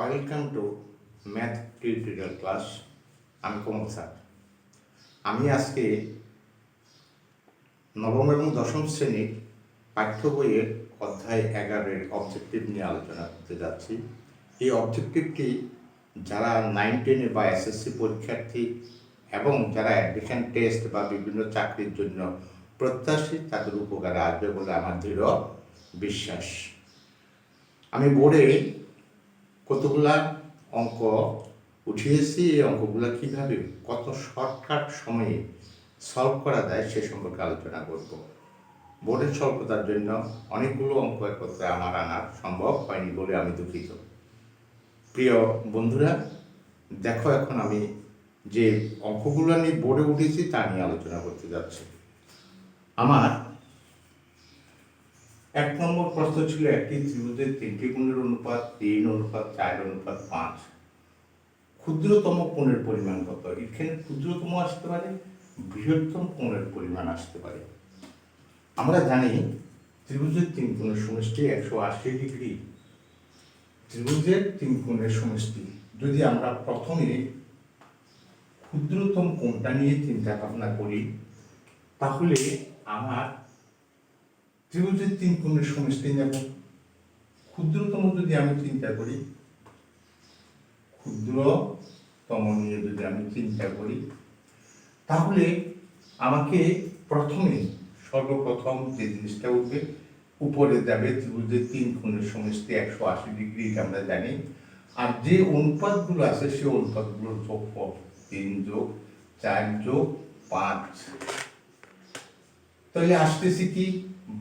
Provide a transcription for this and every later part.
Welcome to math tutorial class. আমি কমল sir. আমি আজকে নবম এবং দশম শ্রেণীর পাঠ্য বইয়ের অধ্যায় 11-এর অবজেক্টিভ নিয়ে আলোচনা করতে যাচ্ছি। এই অবজেক্টিভটি যারা 9-10 বা SSC পরীক্ষার্থী এবং যারা অ্যাডমিশন টেস্ট বা বিভিন্ন চাকরির জন্য প্রত্যাশী তাদের উপকারে আসবে বলে আমার দৃঢ় বিশ্বাস। আমি বোর্ডে কতগুলা অঙ্ক উঠিয়েছি, এই অঙ্কগুলো কীভাবে কত শর্টকাট সময়ে সলভ করা যায় সে সম্পর্কে আলোচনা করব। বোর্ডের স্বল্পতার জন্য অনেকগুলো অঙ্ক একত্রে আমার আনা সম্ভব হয়নি বলে আমি দুঃখিত। প্রিয় বন্ধুরা, দেখো এখন আমি যে অঙ্কগুলো নিয়ে বোর্ডে উঠেছি তা নিয়ে আলোচনা করতে যাচ্ছি। আমার 1 নম্বর প্রশ্ন ছিল একটি ত্রিভুজের 3টি কোণের অনুপাত 3:4:5। ক্ষুদ্রতম কোণের পরিমাণ কত? এখানে ক্ষুদ্রতম আসতে পারে, বৃহত্তম কোণের পরিমাণ আসতে পারে। আমরা জানি ত্রিভুজের 3 কোণের সমষ্টি 180 ডিগ্রি। ত্রিভুজের 3 কোণের সমষ্টি যদি আমরা প্রথমে ক্ষুদ্রতম কোণটা নিয়ে চিন্তা ভাবনা করি, তাহলে আমার ত্রিভুজের 3 কোণের সমষ্টি নেব। ক্ষুদ্রতম যদি আমি চিন্তা করি, ক্ষুদ্রতম নিয়ে যদি আমি চিন্তা করি, তাহলে আমাকে সর্বপ্রথম যে জিনিসটা উঠবে, উপরে যাবে ত্রিভুজের 3 কোণের সমষ্টি 180 ডিগ্রি, এটা আমরা জানি। আর যে অনুপাতগুলো আছে সেই অনুপাতগুলোর যোগফল 3+4+5, তাহলে আসতেছি কি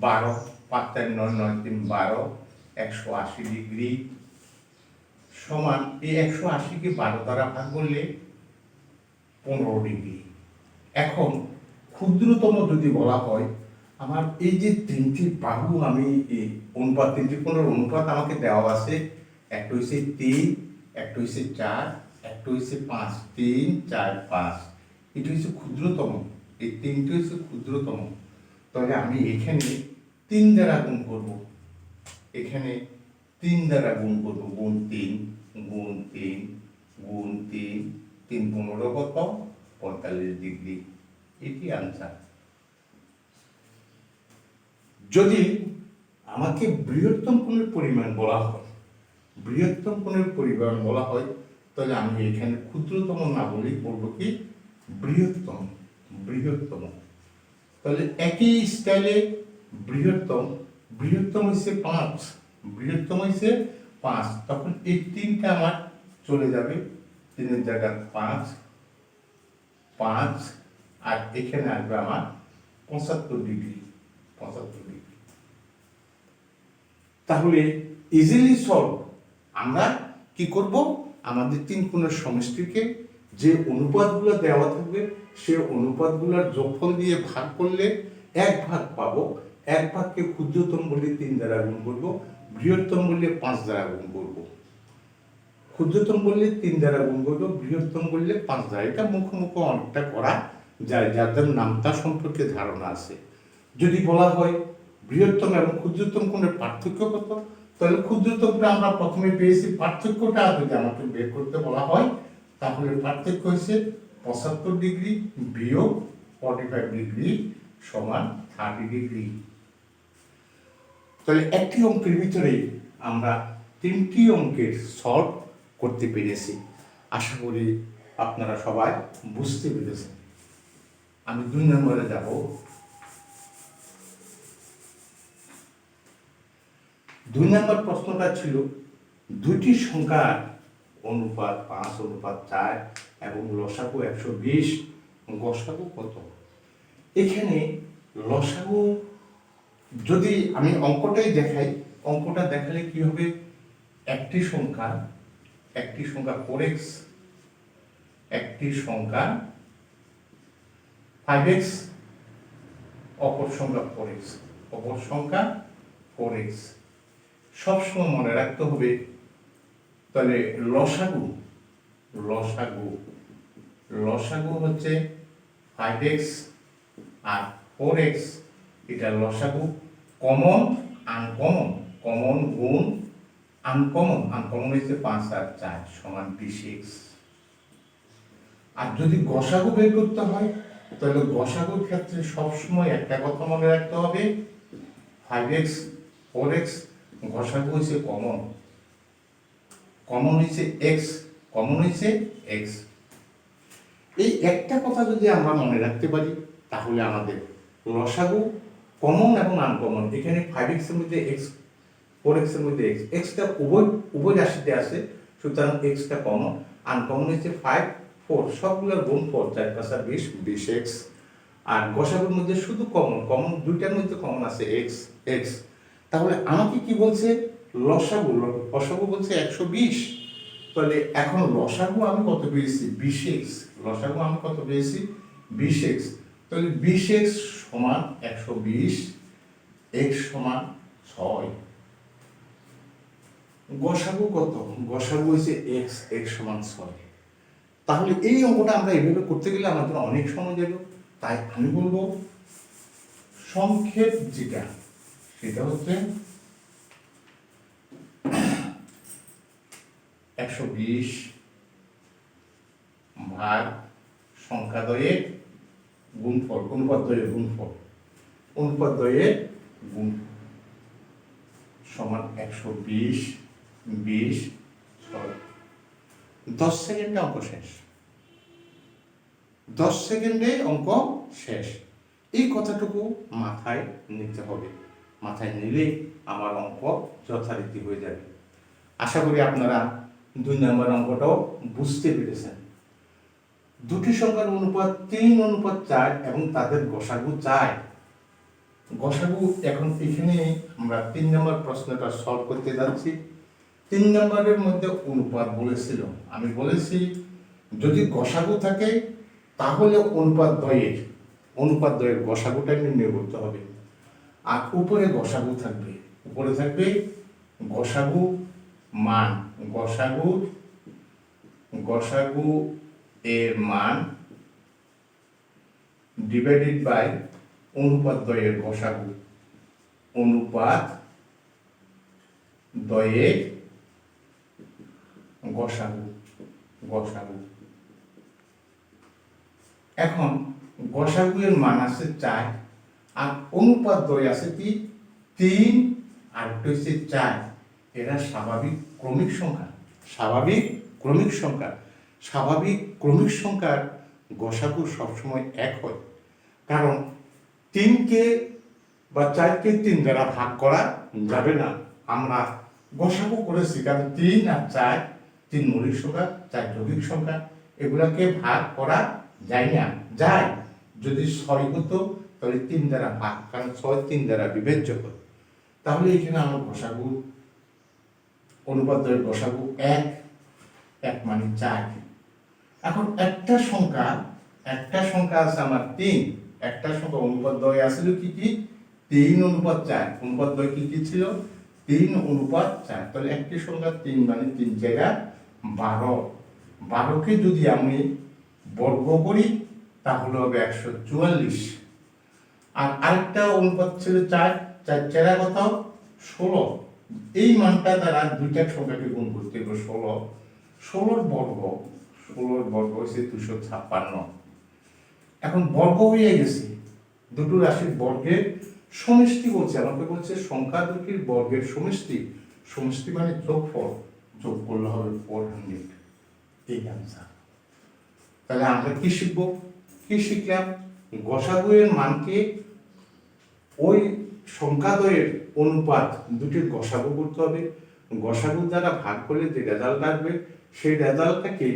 12, 5 4 9 9 3 12, 180 ডিগ্রি সমান এই 180-কে 12 দ্বারা ভাগ করলে 15 ডিগ্রি। এখন ক্ষুদ্রতম যদি বলা হয়, আমার এই যে 3টি বাহু আমি এই অনুপাত 3টি কোণের অনুপাত আমাকে দেওয়া আছে, একটা হচ্ছে 3, একটা হচ্ছে 4, একটা হচ্ছে 5, 3 4 5, এটা হচ্ছে ক্ষুদ্রতম। এই 3টি হচ্ছে ক্ষুদ্রতম। তাহলে আমি এখানে 3 দ্বারা গুণ করব, এখানে 3 দ্বারা গুণ করব, গুণ 3 গুণ 3 গুণ 3, 3 15 কত? 45 ডিগ্রি। এটি আনসার। যদি আমাকে বৃহত্তম কোণের পরিমাণ বলা হয়, তাহলে আমি এখানে ক্ষুদ্রতম না বলি, বলবো কি বৃহত্তম। তাহলে একই স্টাইলে বৃহত্তম হচ্ছে 5, তখন এই 3টা আমার চলে যাবে 3-এর জায়গায় 5, আর এখানে আসবে আমার 75 ডিগ্রি। তাহলে ইজিলি সলভ। আমরা কি করব, আমাদের 3 কোণের সমষ্টিকে যে অনুপাতগুলো দেওয়া থাকবে সেই অনুপাতগুলোর যোগফল দিয়ে ভাগ করলে 1 ভাগ পাবো। 1 ভাগকে ক্ষুদ্রতম বলে 3 দ্বারা গুণ করব, বৃহত্তম বললে 5 দ্বারা গুণ করব। ক্ষুদ্রতম বললে 3 দ্বারা গুণ করব, বৃহত্তম বললে 5 দ্বারা। এটা মুখোমুখি অনেকটা করা যায়, যাদের নামতা সম্পর্কে ধারণা আছে। যদি বলা হয় বৃহত্তম এবং ক্ষুদ্রতম কোণের পার্থক্য কত, তাহলে ক্ষুদ্রতমটা আমরা প্রথমে পেয়েছি, পার্থক্যটা যদি আমাকে বের করতে বলা হয়, তাহলে পার্থক্য হচ্ছে 75 ডিগ্রি বিয়োগ 45 ডিগ্রি সমান 30 ডিগ্রি। তাহলে একটি অঙ্কের ভিতরে আমরা 3টি অঙ্কের সলভ করতে পেরেছি। আশা করি আপনারা সবাই বুঝতে পেরেছেন। আমি 2 নম্বরে যাব। 2 নম্বর প্রশ্নটা ছিল 2টি সংখ্যার অনুপাত 5:4 এবং লসাগু 120, গসাগু কত? এখানে লসাগু যদি আমি অঙ্কটাই দেখাই, অঙ্কটা দেখালে কি হবে, একটি সংখ্যা 4x, একটি সংখ্যা 5x, অপর সংখ্যা 4x। সবসময় মনে রাখতে হবে, তাহলে লসাগু হচ্ছে 5x আর 4x, এটা লসাগু। কমন গুণ আনকমন হচ্ছে 5 আর 4 সমান 20x। আর যদি গসাগু বের করতে হয় তাহলে গসাগুর ক্ষেত্রে সবসময় একটা কথা মনে রাখতে হবে, 5x 4x গসাগু হচ্ছে কমন হচ্ছে x। এই একটা কথা যদি আমরা মনে রাখতে পারি তাহলে আমাদের লসাগু কমন এবং আনকমন, এখানে 5x এর মধ্যে x 4x এর মধ্যে x টা উভয় রাশিতে আছে, সুতরাং x টা কমন। আনকমন হচ্ছে 5 4 সবগুলোর গুণফল 4 5 আর 20x। আর গসাগুর মধ্যে শুধু কমন দুইটার মধ্যে কমন আছে x। তাহলে আমাকে কি বলছে লসাগু বলছে 120। তাহলে এখন লসাগু আমি কত পেয়েছি 20x, লসাগু আমি কত পেয়েছি 20x। তাহলে 20x সমান 120, x সমান 6। গসাগু কত? গসাগু হচ্ছে x সমান 6। তাহলে এই অঙ্কটা আমরা এইভাবে করতে গেলে আমাদের অনেক সময় যাবে, তাই আমি বলবো সংক্ষেপ যেটা সেটা হচ্ছে 120 ভাগ সংখ্যাদ্বয়ের গুণফল, অনুপাতদ্বয়ের গুণ সমান 120 20 6। 10 সেকেন্ডে অঙ্ক শেষ, 10 সেকেন্ডে অঙ্ক শেষ। এই কথাটুকু মাথায় নিতে হবে, মাথায় নিলে আমার অঙ্ক যথারীতি হয়ে যাবে। আশা করি আপনারা 2 নম্বর অঙ্কটাও বুঝতে পেরেছেন। দুটি সংখ্যার অনুপাত 3:4 এবং তাদের গসাগু 4। গসাগু এখন এখানে আমরা 3 নম্বর প্রশ্নটা সলভ করতে যাচ্ছি। 3 নম্বরের মধ্যে অনুপাত বলেছিল, আমি বলেছি যদি গসাগু থাকে তাহলে অনুপাত দ্বয়ের গসাগুটা নির্ণয় করতে হবে। আর উপরে থাকবে গসাগু মান, গসাগু এর মান ডিভাইডেড বাই অনুপাত দ্বয়ের গসাগু, গসাগু। এখন গসাগু এর মান আছে 4 আর অনুপাত দ্বয় আছে কি 3 আর 4। এরা স্বাভাবিক ক্রমিক সংখ্যার গসাগু সবসময় 1 হয়, কারণ 3কে বা 4কে 3 দ্বারা ভাগ করা যাবে না। আমরা গসাগু করেছি কারণ 3 আর 4 3 মৌলিক সংখ্যা, 4 যৌগিক সংখ্যা, এগুলাকে ভাগ করা যায় যদি 6 হতো তাহলে 3 দ্বারা ভাগ, কারণ 6 3 দ্বারা বিভাজ্য হয়। তাহলে এখানে আমার গসাগু অনুপাতের গসাগু 1 মানে 4। এখন একটা সংখ্যা আছে আমার 3, একটা সংখ্যা অনুপাত দ্বয় আসছিল কি 3:4। অনুপাত দ্বয় কি ছিল 3:4। তাহলে একটি সংখ্যা 3 মানে 3 জায়গা 12কে যদি আমি বর্গ করি তাহলে হবে 144। আর আরেকটা অনুপাত ছিল 4 4 কত 16। এই মানটা দ্বারা দুইটা সংখ্যাকে গুণ করতে হবে 16 বর্গ হচ্ছে 256। এখন বর্গ হয়ে গেছে, দুটো রাশির বর্গের সমষ্টি বলছে, আমাকে বলছে সংখ্যা দুটির বর্গের সমষ্টি মানে যোগ করলে হবে 400। এই आंसर। তাহলে আমরা কি শিখলাম গসাগু এর মানকে ওই সংখ্যাদ্বয়ের অনুপাত দুটির গসাগু করতে হবে, গসাগু দ্বারা ভাগ করলে যে রেজাল্ট আসবে সেই রেজাল্টটাকে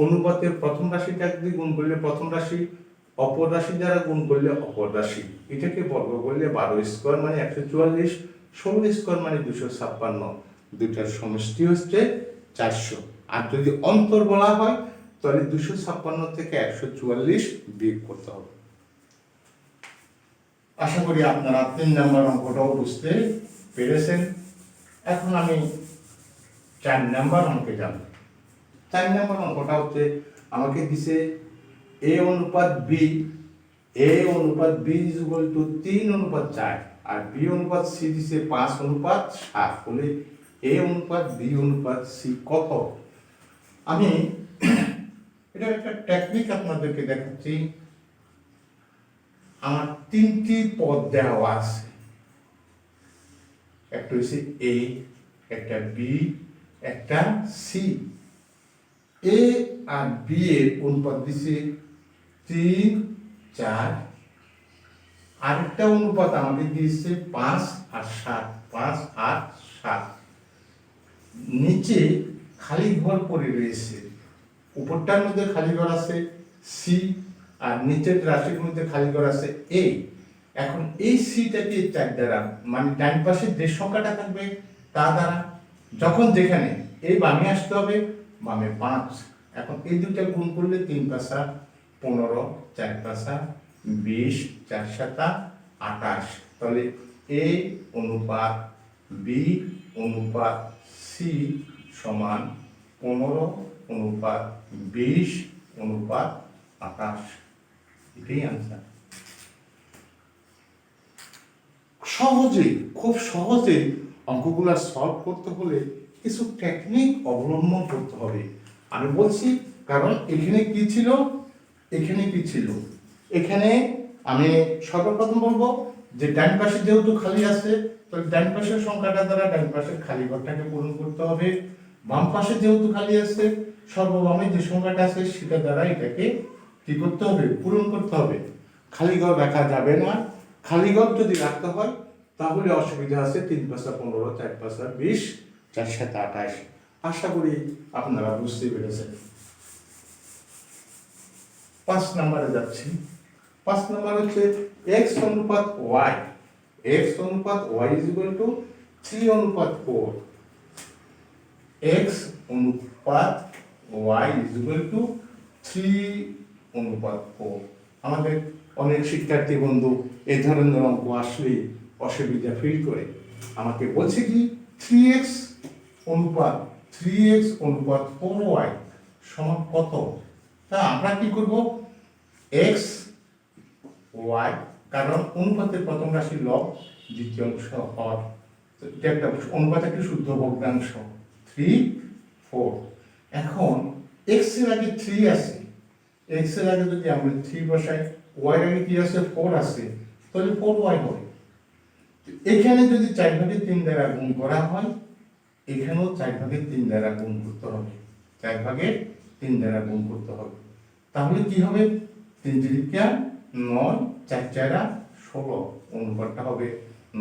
অনুপাতের প্রথম রাশিটা দিয়ে গুণ করলে প্রথম রাশি, অপর রাশি দ্বারা গুণ করলে অপর রাশি, এটাকে বর্গ করলে 12 স্কয়ার মানে 144, 16 স্কয়ার মানে 256। দুটার সমষ্টি হচ্ছে 400। আর যদি অন্তর বলা হয় তাহলে 256 থেকে 144 বিয়োগ করতে হবে। আশা করি আপনারা 3 নম্বর অঙ্কটাও বুঝতে পেরেছেন। এখন আমি 4 নম্বর অঙ্কে যাব। 4 নম্বর অঙ্কটা হচ্ছে আমাকে দিছে a অনুপাত b is equal to 3:4 R b অনুপাত c দিছে 5:7। বলে এ অনুপাত বি অনুপাত সি কত। আমি এটা একটা টেকনিক আপনাদেরকে দেখাচ্ছি। আমার তিনটি পদ দেওয়া আছে, একটা হচ্ছে এ, একটা বি, একটা সি। এ আর বি এর অনুপাত দিচ্ছে 3, 4। আরেকটা অনুপাত আমাদের দিয়েছে 5 আর 7, 5 আর 7। নিচে খালি ঘর পড়ে রয়েছে, উপরটার মধ্যে খালি ঘর আছে সি, আর নিচের রাশির মধ্যে খালি ঘর আছে এ। এখন এই সিটাকে 4 দ্বারা, মানে ডান পাশে যে সংখ্যাটা থাকবে তা দ্বারা, যখন যেখানে এই বামে আসতে হবে, বামে 5। এখন এই দুটা গুণ করলে 3 পাঁচা 15, 4 পাঁচা 20, 4 সাতা 28। তাহলে এ অনুপাত বি অনুপাত সি সমান 15 অনুপাত 20 অনুপাত 28। এটাই আনসার। সহজে, খুব সহজে অঙ্কগুলা সলভ করতে হলে কিছু টেকনিক অবলম্বন করতে হবে। আমি বলছি কারণ এখানে কি ছিল, এখানে কি ছিল। এখানে আমি সর্বপ্রথম বলবো যে ডান পাশে যেহেতু খালি আছে, তাহলে ডান পাশের সংখ্যাটা দ্বারা ডান পাশের খালি ঘরটাকে পূরণ করতে হবে। বাম পাশে যেহেতু খালি আছে, সর্ববামে যে সংখ্যাটা আছে সেটা দ্বারা এটাকে কি করতে হবে, পূরণ করতে হবে। খালি ঘর রাখা যাবে না। খালি ঘর যদি রাখতে হয় তাহলে অসুবিধা আছে। 3 পাঁচা 15, 4 পাঁচা 20, 4 সাতা 28। আশা করি আপনারা বুঝতে পেরেছেন। 5 নম্বরে যাচ্ছি। 5 নম্বর হচ্ছে x অনুপাত y। x অনুপাত y = 3 অনুপাত 4। x অনুপাত y = 3 অনুপাত 4। আমাদের অনেক শিক্ষার্থী বন্ধু এই ধরনের অঙ্ক আসলে অসুবিধা ফিল করে। আমাকে বলছে কি 3x অনুপাত 4y সমান কত। তা আমরা কি করব, x y, কারণ অনুপাতের প্রথম রাশি লব, দ্বিতীয় অংশ হর, এটা একটা অনুপাত, একটা শুদ্ধ ভগ্নাংশ 3, 4। এখন x এর আগে 3 আছে, x এর আগে যদি আমরা 3 বসাই, y এর আগে কি আছে 4 আছে, তাহলে 4y হবে। এখানে যদি 4 ভাগে 3 দ্বারা গুণ করা হয়, এখানেও 4 ভাগে 3 দ্বারা গুণ করতে হবে। 4 ভাগে 3 দ্বারা গুণ করতে হবে। তাহলে কি হবে, 3 3 9, 4 4 16। অনুপাতটা হবে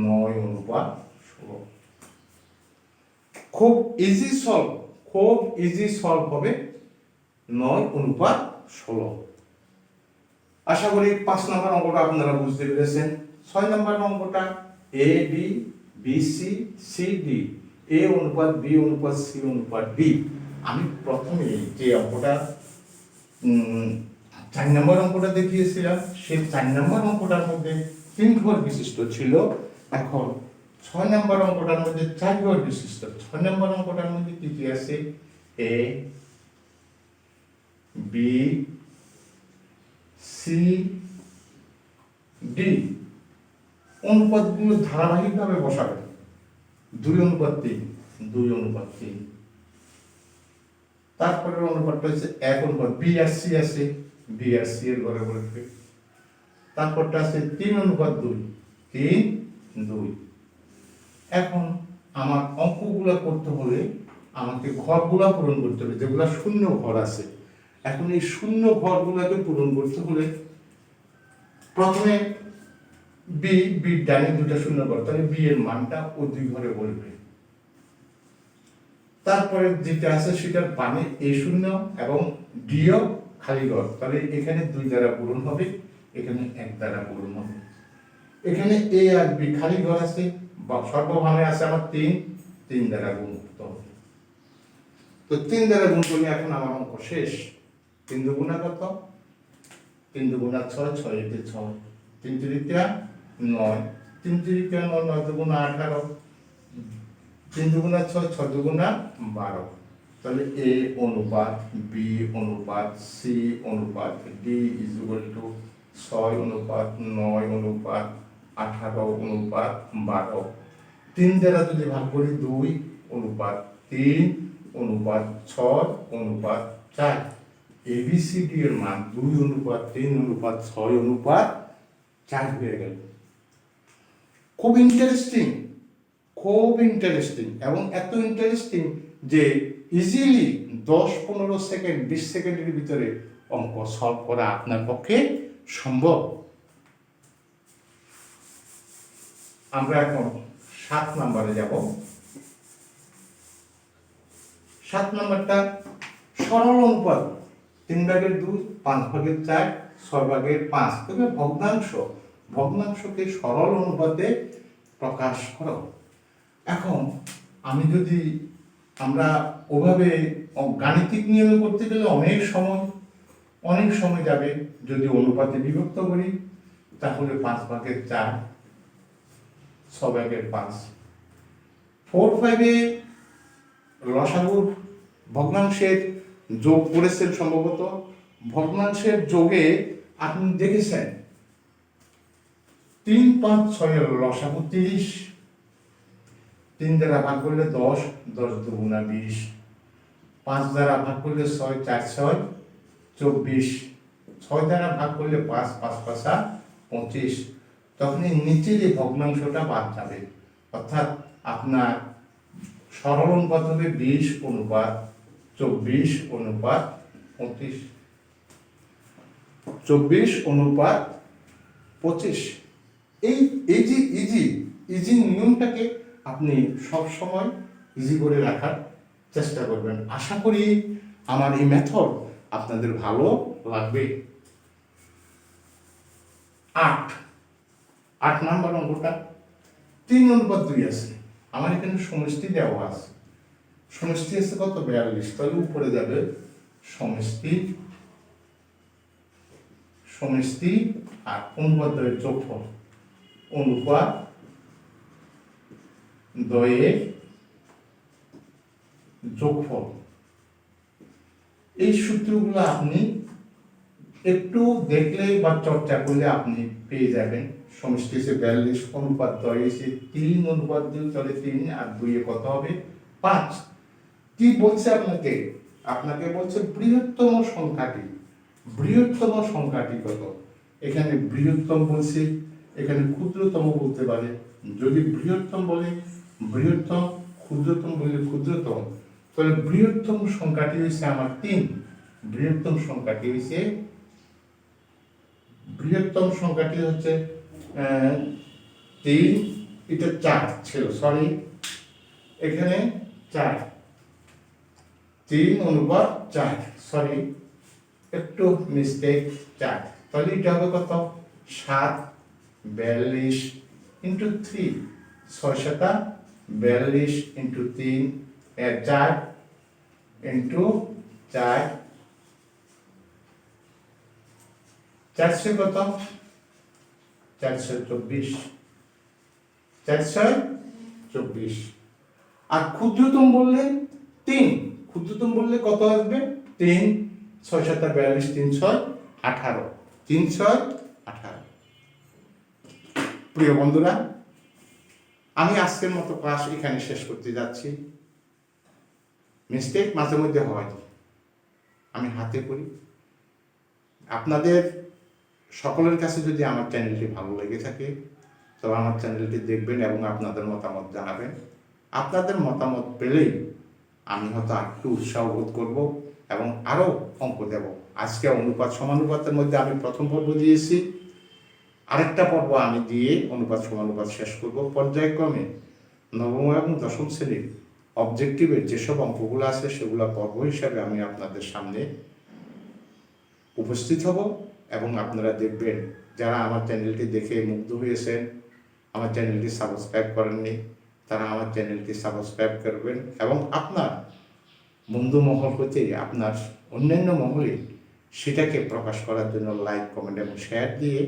9 অনুপাত 16। খুব ইজি সলভ, খুব ইজি সলভ হবে 9 অনুপাত 16। আশা করি 5 নম্বর অঙ্কটা আপনারা বুঝতে পেরেছেন। 6 নম্বর অঙ্কটা A B B C C D, A অনুপাত বি অনুপাত সি অনুপাত ডি। আমি প্রথমে যে অঙ্কটা 4 নম্বর অঙ্কটা দেখিয়েছিলাম, সেই 4 নম্বর অঙ্কটার মধ্যে 3 ঘর বিশিষ্ট ছিল। এখন 6 নম্বর অঙ্কটার মধ্যে 4 ঘর বিশিষ্ট। 6 নম্বর অঙ্কটার মধ্যে কি কি আছে, এ বি সি ডি। অনুপাতগুলো ধারাবাহিকভাবে বসাবেন। 2 অনুপাত 3, 2 অনুপাত 3। তারপরে অনুপাতটা হচ্ছে 1 অনুপাত, বি আর সি আছে, বি আর সি এর ঘরে বসবে। তারপরটা আছে 3 অনুপাত 2, 3, 2। এখন আমার অঙ্কগুলো করতে হলে আমাকে ঘরগুলো পূরণ করতে হবে, যেগুলো শূন্য ঘর আছে। এখন এই শূন্য ঘরগুলোকে পূরণ করতে হলে প্রথমে বি, বির ডানে 2টা শূন্য ঘর, তাহলে বি এর মানটা ওই 2 ঘরে বলবে। তারপরে যেটা আছে সেটার বামে এ শূন্য এবং ডিও খালি ঘর, তাহলে এখানে 2 দ্বারা পূরণ হবে, এখানে 1 দ্বারা পূরণ হবে। এখানে এ আর বি খালি ঘর আছে, সর্বভাবে আছে আমার 3, 3 দ্বারা গুণ করতে হবে। তো 3 দ্বারা গুণ করলে এখন আমার অঙ্ক শেষ। 3 দুগুণা কত, 3 দুগুণা 6, 6 এতে 6, 3 3 9, 3 3 9, 9 দুগুণা 18, 3 দুগুণা 6, 6 দুগুণা 12। তাহলে এ অনুপাত বি অনুপাত সি অনুপাত ডি = 6 অনুপাত 9 অনুপাত 18 অনুপাত 12। 3 দ্বারা যদি ভাগ করি 2, অনুপাত 3 অনুপাত 6 অনুপাত 4। ABCD এর মান 2 অনুপাত 3 অনুপাত 6 অনুপাত 4 হয়ে গেল। খুব ইন্টারেস্টিং এবং এত ইন্টারেস্টিং যে ইজিলি 10-15 সেকেন্ড 20 সেকেন্ডের ভিতরে অঙ্ক সলভ করা আপনার পক্ষে সম্ভব। আমরা এখন 7 নম্বরে যাব। 7 নম্বরটা সরল অনুপাত 3/2, 5/4, 6/5। তবে ভগ্নাংশকে সরল অনুপাতে প্রকাশ করো। এখন আমরা ওভাবে গাণিতিক নিয়মে করতে গেলে অনেক সময় যাবে। যদি অনুপাতে বিভক্ত করি তাহলে 5/4, 6/5। 4-5-এ লসাগুর ভগ্নাংশের যোগ করেছেন সম্ভবত। ভগ্নাংশের যোগে আপনি দেখেছেন 3, 5, 6 এর লসাগু 30। 3 দ্বারা ভাগ করলে 10, 10 দুগুণা 20। 5 দ্বারা ভাগ করলে 6, 4 6 24। 6 দ্বারা ভাগ করলে 5, 5 5 25। তখন নিচের এই ভগ্নাংশটা বাদ যাবে, অর্থাৎ আপনার সরল অনুপাত হবে 20 অনুপাত 24 অনুপাত 25। 24 অনুপাত 25। এই যে ইজি নিয়মটাকে আপনি সব সময় ইজি করে রাখার চেষ্টা করবেন। আশা করি আমার এই মেথড আপনাদের ভালো লাগবে। 8 নাম্বার অঙ্কটা 3 অনুপাত 2 আছে। আমার এখানে সমষ্টি দেওয়া আছে। সমষ্টি আছে কত? 42। তাহলে উপরে যাবে সমষ্টি আর অনুপাত দ্বয়ের যোগফল। অনুপাত দ্বয়ের যোগফল। এই সূত্রগুলো আপনি একটু দেখলে বা চর্চা করলে আপনি পেয়ে যাবেন। সমষ্টি এসে 42, অনুপাত দ্বয় এসে 3 অনুপাত 2, তাহলে 3 আর 2 এ কত হবে? 5। কি বলছে আপনাকে বলছে বৃহত্তম সংখ্যাটি কত। এখানে বৃহত্তম বলছে, এখানে ক্ষুদ্রতম বলতে পারে। যদি বৃহত্তম বলে বৃহত্তম, ক্ষুদ্রতম বললে ক্ষুদ্রতম, তাহলে বৃহত্তম সংখ্যাটি হচ্ছে আমার 3। বৃহত্তম সংখ্যাটি হচ্ছে 3। এটা 4 ছিল, সরি, এখানে 4। 3 অনুপাত 4, সরি, একটু মিস্টেক, 4। তাহলে এটা হবে কত? 7, 42 ইন্টু 3, 6 7 42 ইন্টু 3 এর 4 ইন্টু 4, 400 কত? 424। 424। আর ক্ষুদ্রতম বললে 3। ক্ষুদ্রতম বললে কত আসবে? 3, 6 7 42, 3 6 18। 3 6 18। প্রিয় বন্ধুরা, আমি আজকের মতো ক্লাস এখানে শেষ করতে যাচ্ছি। মিস্টেক মাঝে মধ্যে হয়, আমি হাতে করি। আপনাদের সকলের কাছে যদি আমার চ্যানেলটি ভালো লেগে থাকে তবে আমার চ্যানেলটি দেখবেন এবং আপনাদের মতামত জানাবেন। আপনাদের মতামত পেলেই আমি হয়তো একটু উৎসাহ বোধ করব এবং আরও অঙ্ক দেব। আজকে অনুপাত সমানুপাতের মধ্যে আমি প্রথম পর্ব দিয়েছি, আরেকটা পর্ব আমি দিয়ে অনুপাত সমানুপাত শেষ করব। পর্যায়ক্রমে নবম এবং দশম শ্রেণীর অবজেক্টিভের যেসব অঙ্কগুলো আছে সেগুলো পর্ব হিসাবে আমি আপনাদের সামনে উপস্থিত হব এবং আপনারা দেখবেন। যারা আমার চ্যানেলটি দেখে মুগ্ধ হয়েছেন, আমার চ্যানেলটি সাবস্ক্রাইব করেননি, তারা আমার চ্যানেলটি সাবস্ক্রাইব করবেন এবং আপনার বন্ধু মহল হতে আপনার অন্যান্য মহলে সেটাকে প্রকাশ করার জন্য লাইক, কমেন্ট এবং শেয়ার দিয়ে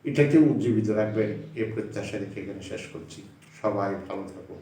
এটাকে উজ্জীবিত রাখবেন। এই প্রত্যাশা রেখে এখানে শেষ করছি। সবাই ভালো থাকুন।